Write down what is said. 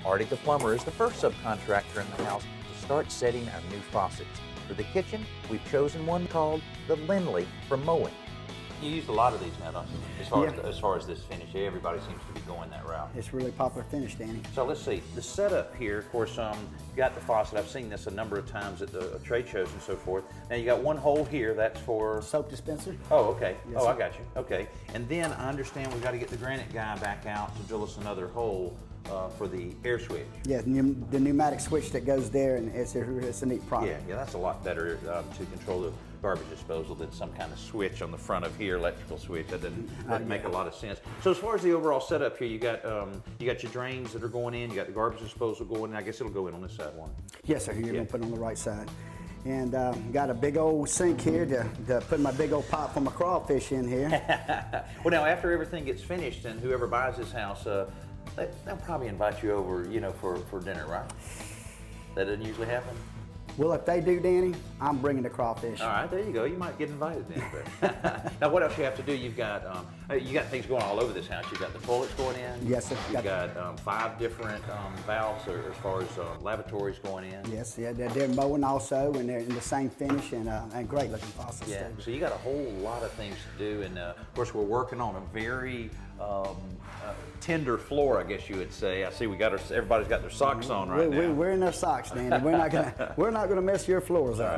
Artie the plumber is the first subcontractor in the house to start setting our new faucets. For the kitchen, we've chosen one called the Lindley for mowing. You use a lot of these now, don't you? As far as this finish, everybody seems to be going that route. It's really popular finish, Danny. So let's see, the setup here, of course, you got the faucet. I've seen this a number of times at the trade shows and so forth. Now you got one hole here, that's for... Soap dispenser. Oh, okay. Yes, I sir. got you. Okay. And then I understand we've got to get the granite guy back out to drill us another hole for the air switch. Yeah, the pneumatic switch that goes there, and it's a neat product. Yeah, that's a lot better to control the garbage disposal than some kind of switch on the front of here, electrical switch. That doesn't make a lot of sense. So as far as the overall setup here, you got your drains that are going in, you got the garbage disposal going in. I guess it'll go in on this side one. Yes, sir. You're gonna put it on the right side. And got a big old sink here to put my big old pot for my crawfish in here. Well, now after everything gets finished, and whoever buys this house, they'll probably invite you over, for dinner, right? That doesn't usually happen. Well, if they do, Danny, I'm bringing the crawfish. All right, there you go. You might get invited then. Now, what else you have to do? You've got things going all over this house. You've got the toilets going in. Yes, sir. You've got 5 different valves as far as lavatories going in. Yes, yeah, they're mowing also, and they're in the same finish and great looking faucets. Yeah. Too. So you got a whole lot of things to do, and of course we're working on a very tender floor, I guess you would say. I see everybody's got their socks on right now. We're in their socks, Danny. We're not gonna mess your floors up.